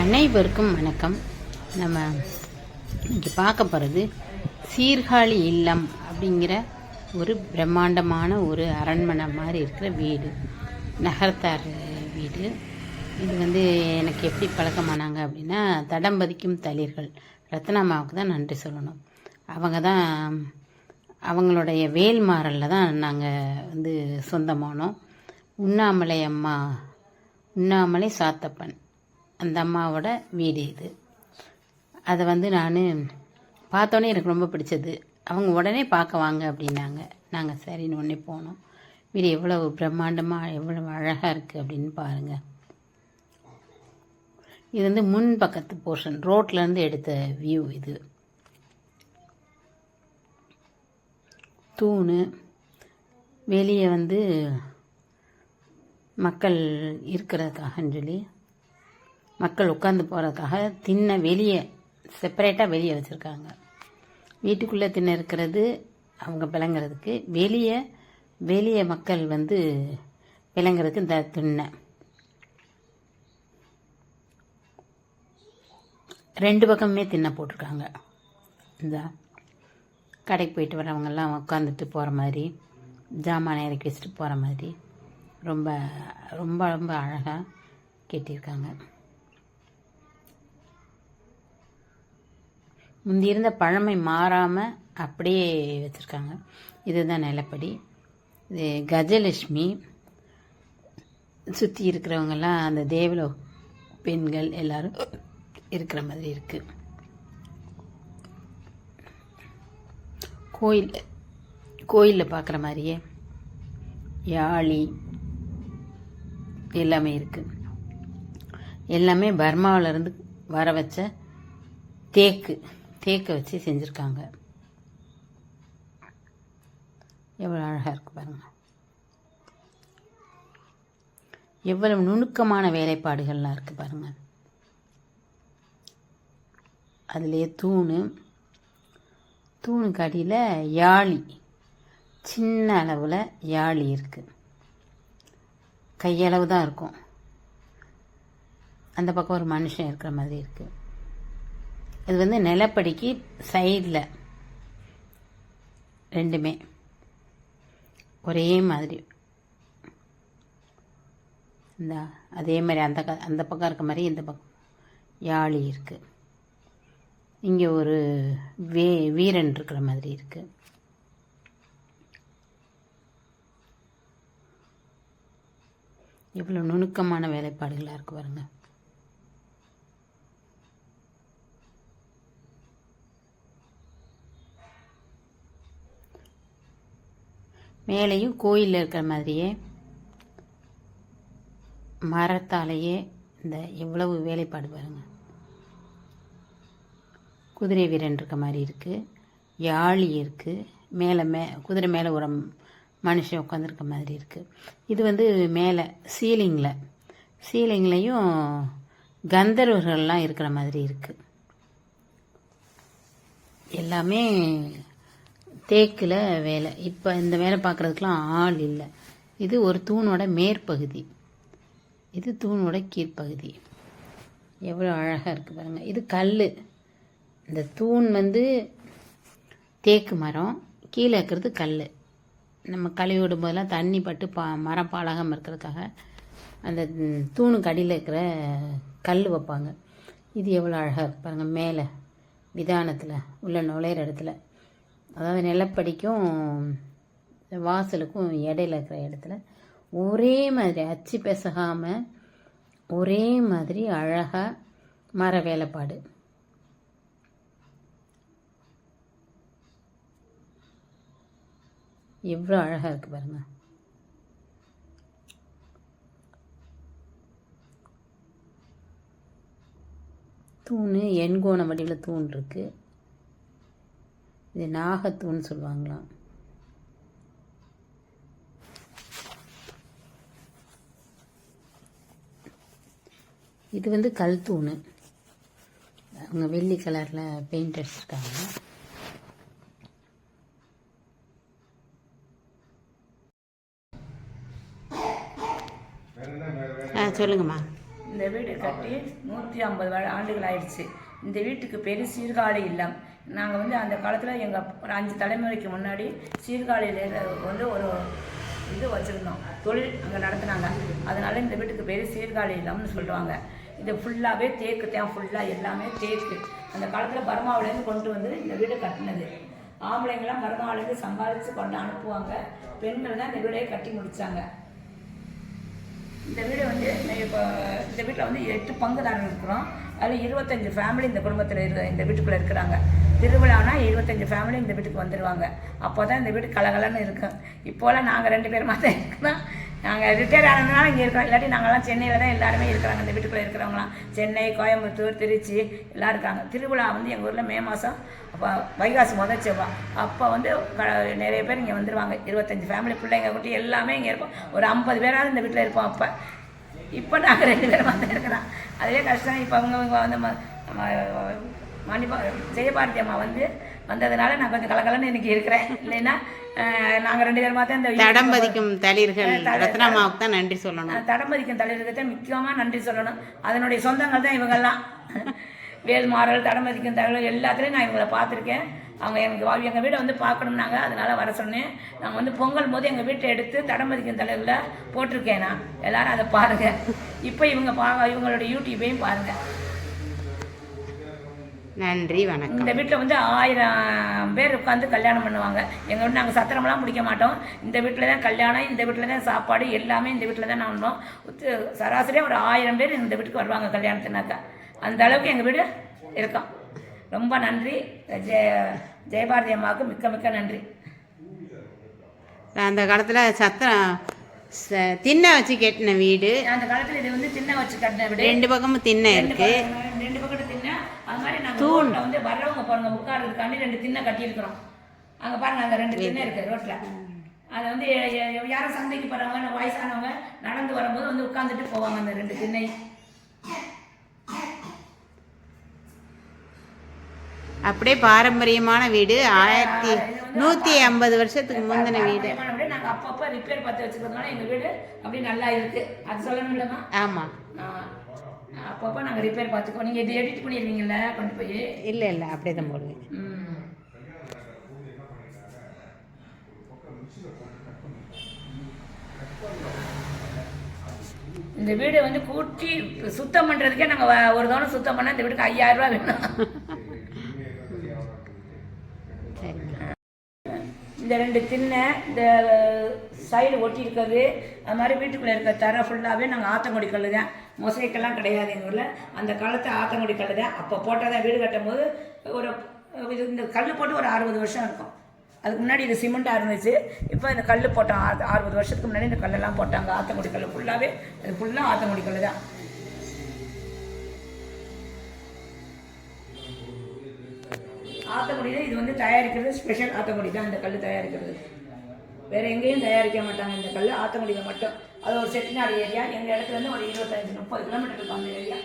அனைவருக்கும் வணக்கம். நம்ம இன்னைக்கு பார்க்க போகிறது சீர்காழி இல்லம் அப்படிங்கிற ஒரு பிரம்மாண்டமான ஒரு அரண்மனை மாதிரி இருக்கிற வீடு, நகரத்தார் வீடு. இது எனக்கு எப்படி பழக்கமானாங்க அப்படின்னா, தடம்பதிக்கும் தளிர்கள் ரத்னாமாவுக்கு தான் நன்றி சொல்லணும். அவங்க தான், அவங்களுடைய வேல்மாறலில் தான் நாங்கள் சொந்தமானோம். உண்ணாமலை சாத்தப்பன் அந்த அம்மாவோட வீடு இது. அதை நான் பார்த்தோன்னே எனக்கு ரொம்ப பிடிச்சது. அவங்க உடனே பார்க்க வாங்க அப்படின்னாங்க. நாங்கள் சரின்னு உடனே போனோம். வீடு எவ்வளவு பிரம்மாண்டமாக எவ்வளவு அழகாக இருக்குது அப்படின்னு பாருங்கள். இது முன் பக்கத்து போர்ஷன், ரோட்லேருந்து எடுத்த வியூ. இது தூணு, வெளியே மக்கள் இருக்கிறதுக்காகன்னு சொல்லி, மக்கள் உட்காந்து போகிறதுக்காக திண்ணை வெளியே செப்பரேட்டாக வெளியே வச்சுருக்காங்க. வீட்டுக்குள்ளே திண்ணை இருக்கிறது அவங்க விளங்குறதுக்கு, வெளியே மக்கள் விளங்குறதுக்கு இந்த திண்ணை. 2 பக்கமுமே திண்ணை போட்டிருக்காங்க. இந்த கடைக்கு போயிட்டு வரவங்கெல்லாம் உட்காந்துட்டு போகிற மாதிரி, ஜாமான் இறக்கி வச்சுட்டு போகிற மாதிரி ரொம்ப ரொம்ப ரொம்ப அழகாக கட்டியிருக்காங்க. முந்தி இருந்த பழமை மாறாமல் அப்படியே வச்சுருக்காங்க. இதுதான் நிலப்படி. இது கஜலட்சுமி. சுற்றி இருக்கிறவங்கெல்லாம் அந்த தேவலோ பெண்கள் எல்லாரும் இருக்கிற மாதிரி இருக்குது. கோயிலில் பார்க்குற மாதிரியே யாழி எல்லாமே இருக்குது. எல்லாமே பர்மாவிலேருந்து வர வச்ச தேக்கை வச்சு செஞ்சுருக்காங்க. எவ்வளோ அழகாக இருக்குது பாருங்கள். எவ்வளவு நுணுக்கமான வேலைப்பாடுகள்லாம் இருக்குது பாருங்கள். அதுலேயே தூணுக்கு அடியில் யாழி, சின்ன அளவில் யாழி இருக்குது. கையளவு தான் இருக்கும். அந்த பக்கம் ஒரு மனுஷன் இருக்கிற மாதிரி இருக்குது. இது நிலப்படிக்கு சைடில் ரெண்டுமே ஒரே மாதிரி, அதே மாதிரி அந்த பக்கம் இருக்க மாதிரி இந்த பக்கம் யாழி இருக்குது. இங்கே ஒரு வீரன் இருக்கிற மாதிரி இருக்குது. இவ்வளோ நுணுக்கமான வேலைப்பாடுகளாக இருக்கு பாருங்க. மேலேயும் கோயிலில் இருக்கிற மாதிரியே மரத்தாலேயே இந்த எவ்வளவு வேலைப்பாடு பாருங்க. குதிரை வீரன் இருக்க மாதிரி இருக்குது. யாழி இருக்குது. குதிரை மேலே ஒரு மனுஷன் உட்காந்துருக்க மாதிரி இருக்குது. இது மேலே சீலிங்லையும் கந்தர்வர்கள்லாம் இருக்கிற மாதிரி இருக்குது. எல்லாமே தேக்கில் வேலை. இப்போ இந்த வேலை பார்க்குறதுக்கெலாம் ஆள் இல்லை. இது ஒரு தூணோட மேற்பகுதி, இது தூணோட கீழ்ப்பகுதி. எவ்வளோ அழகாக இருக்குது பாருங்கள். இது கல். இந்த தூண் தேக்கு மரம், கீழே இருக்கிறது கல். நம்ம கழுவி விடும் போதெல்லாம் தண்ணி பட்டு மரம் பாலகம் இருக்கிறதுக்காக அந்த தூணுக்கு அடியில் இருக்கிற கல் வைப்பாங்க. இது எவ்வளோ அழகாக இருக்கு பாருங்கள். மேலே விதானத்தில் உள்ள நுழையிற இடத்துல, அதாவது நிலப்படிக்கும் வாசலுக்கும் இடையில இருக்கிற இடத்துல ஒரே மாதிரி அச்சு பெசகாமல் ஒரே மாதிரி அழகாக மர வேலைப்பாடு. எவ்வளோ அழகாக இருக்குது பாருங்க. தூண் எண்கோண வடிவில் தூண் இருக்குது. இது நாகத்தூண் சொல்லுவாங்களாம். இது கல் தூண். அவங்க வெள்ளி கலரில் பெயிண்ட் அடிச்சிருக்காங்க. சொல்லுங்கம்மா. இந்த வீடு கட்டி 150 ஆண்டுகள் ஆயிடுச்சு. இந்த வீட்டுக்கு பேர் சீர்காழி இல்லம். நாங்கள் வந்து அந்த காலத்தில் எங்கள் ஒரு 5 தலைமுறைக்கு முன்னாடி சீர்காழியில் வந்து ஒரு இது வச்சுருந்தோம், தொழில் அங்கே நடத்துனாங்க. அதனால் இந்த வீட்டுக்கு பேர் சீர்காழி இல்லம்னு சொல்லுவாங்க. இது ஃபுல்லாகவே தேக்கு தான், ஃபுல்லாக எல்லாமே தேக்கு. அந்த காலத்தில் பர்மாவிலேருந்து கொண்டு வந்து இந்த வீடு கட்டினது. ஆம்பளைங்களாம் பர்மாவிலேருந்து சம்பாதிச்சு கொண்டு அனுப்புவாங்க, பெண்கள் தான் இந்த வீடையே கட்டி முடித்தாங்க. இந்த வீடு வந்து இப்போ இந்த வீட்டில் வந்து 8 பங்குதாரர்கள் இருக்கிறோம். அதில் 25 ஃபேமிலி இந்த குடும்பத்தில் இந்த வீட்டுக்குள்ளே இருக்கிறாங்க. திருவிழானா 25 ஃபேமிலி இந்த வீட்டுக்கு வந்துடுவாங்க. அப்போ தான் இந்த வீடு கலகலன்னு இருக்கும். இப்போலாம் நாங்கள் 2 பேர் தான் இருக்கிறோம். நாங்கள் ரிட்டையர் ஆனதுனால இங்கே இருக்கிறோம். இல்லாட்டி நாங்கள்லாம் சென்னையில் தான் எல்லாருமே இருக்கிறாங்க. இந்த வீட்டுக்குள்ளே இருக்கிறவங்களாம் சென்னை, கோயம்புத்தூர், திருச்சி எல்லாம் இருக்காங்க. திருவிழா வந்து எங்கள் ஊரில் மே மாதம், அப்போ வைகாசி முதல் செவ்வாய். அப்போ வந்து நிறைய பேர் இங்கே வந்துடுவாங்க. 25 ஃபேமிலி பிள்ளைங்க குட்டி எல்லாமே இங்கே இருப்போம். ஒரு 50 பேராவது இந்த வீட்டில் இருப்போம். இப்போ நாங்கள் 2 பேரும் வந்து இருக்கிறோம். அதுவே கஷ்டம். இப்போ அவங்க வந்து ஜெயபாரதி அம்மா வந்து வந்ததுனால நான் கொஞ்சம் கலகலன்னு இன்னைக்கு இருக்கிறேன். இல்லைன்னா நாங்கள் 2 பேர் தான் இந்த தடம்பதிக்கும் தளிர்கள் ரத்னாமாவுக்கு தான் நன்றி சொல்லணும். தடம்பதிக்கும் தளிர்களுக்கு தான் முக்கியமாக நன்றி சொல்லணும். அதனுடைய சொந்தங்கள் தான் இவங்கெல்லாம். வேல்மாறல், தடம்பதிக்கும் தளிர்கள் எல்லாத்துலேயும் நான் இவங்களை பார்த்துருக்கேன். அவங்க எங்கள் வீடை வந்து பார்க்கணும்னாங்க, அதனால் வர சொன்னேன். நாங்கள் வந்து பொங்கல் போது எங்கள் வீட்டை எடுத்து தடம்பதிக்கும் தலைவில் போட்டிருக்கேன். நான் எல்லோரும் அதை பாருங்கள். இப்போ இவங்களோட யூடியூப்பையும் பாருங்கள். நன்றி, வணக்கம். இந்த வீட்டில் வந்து 1000 பேர் உட்காந்து கல்யாணம் பண்ணுவாங்க. எங்கள் வீட்டு நாங்கள் சத்திரமெல்லாம் முடிக்க மாட்டோம். இந்த வீட்டில் தான் கல்யாணம், இந்த வீட்டில் தான் சாப்பாடு, எல்லாமே இந்த வீட்டில் தான் நான் பண்ணோம். சராசரியாக ஒரு 1000 பேர் இந்த வீட்டுக்கு வருவாங்க கல்யாணத்தினாக்கா. அந்த அளவுக்கு எங்கள் வீடு இருக்கும். ரொம்ப நன்றி. ஜெயபாரதி அம்மாவுக்கு மிக்க மிக்க நன்றி. அந்த காலத்தில் சத்திரம் திண்ணை வச்சு கட்டின வீடு. அந்த காலத்தில் இது வந்து திண்ணை வச்சு கட்டின வீடு. 2 பக்கமும் திண்ணை இருக்கு. 2 பக்கத்து திண்ணை. அது மாதிரி நாங்கள் ரோட்டில் வந்து வர்றவங்க பாருங்க உட்கார்றதுக்காண்டி 2 திண்ணை கட்டியிருக்கிறோம். அங்கே பாருங்க, அங்கே 2 திண்ணை இருக்குது ரோட்டில். அதை வந்து யாரும் சந்தைக்கு போகிறவங்க, வயசானவங்க நடந்து வரும்போது வந்து உட்காந்துட்டு போவாங்க அந்த 2 திண்ணை. அப்படியே பாரம்பரியமான வீடு. 1150 வருஷத்துக்கு முந்தின வீடு. நாங்கள் அப்பப்போ ரிப்பேர் பார்த்து வச்சுக்கிறதுனால எங்கள் வீடு அப்படி நல்லா இருக்கு. அது சொல்லணும் இல்லைம்மா? ஆமாம், அப்பப்போ நாங்கள் ரிப்பேர் பார்த்துக்கோ. நீங்கள் இது எடிட் பண்ணிடுவீங்கல்ல கொண்டு போய்? இல்லை அப்படியே தான் போடுவேன். இந்த வீடு வந்து கூட்டி சுத்தம் பண்ணுறதுக்கே நாங்கள் ஒரு தவணை சுத்தம் பண்ணால் இந்த வீட்டுக்கு 5000 ரூபா வேணும். இந்த 2 திண்ணை, இந்த சைடு ஒட்டி இருக்கிறது, அது மாதிரி வீட்டுக்குள்ளே இருக்க தர ஃபுல்லாகவே நாங்கள் ஆத்தங்குடி கல் தான். மொசைக்கெல்லாம் கிடையாது எங்கள் ஊரில். அந்த காலத்து ஆத்தங்குடி கல் தான். அப்போ போட்டால் தான் வீடு கட்டும் போது ஒரு இந்த கல் போட்டு ஒரு 60 வருஷம் இருக்கும். அதுக்கு முன்னாடி இது சிமெண்ட்டாக இருந்துச்சு. இப்போ இந்த கல் போட்டோம். 60 வருஷத்துக்கு முன்னாடி இந்த கல்லெல்லாம் போட்டாங்க. ஆத்தங்குடி கல் ஃபுல்லாகவே, அது ஃபுல்லாக ஆத்தங்குடி கல் தான். ஆத்தங்குடியில் இது வந்து தயாரிக்கிறது ஸ்பெஷல் ஆத்தங்குடி தான். இந்த கல் தயாரிக்கிறது வேறு எங்கேயும் தயாரிக்க மாட்டாங்க. இந்த கல் ஆத்தங்குடியில் மட்டும். அது ஒரு செட்டிநாடு ஏரியா. எங்கள் இடத்துலேருந்து ஒரு 25-30 கிலோமீட்டர் இருக்கும் அந்த ஏரியா.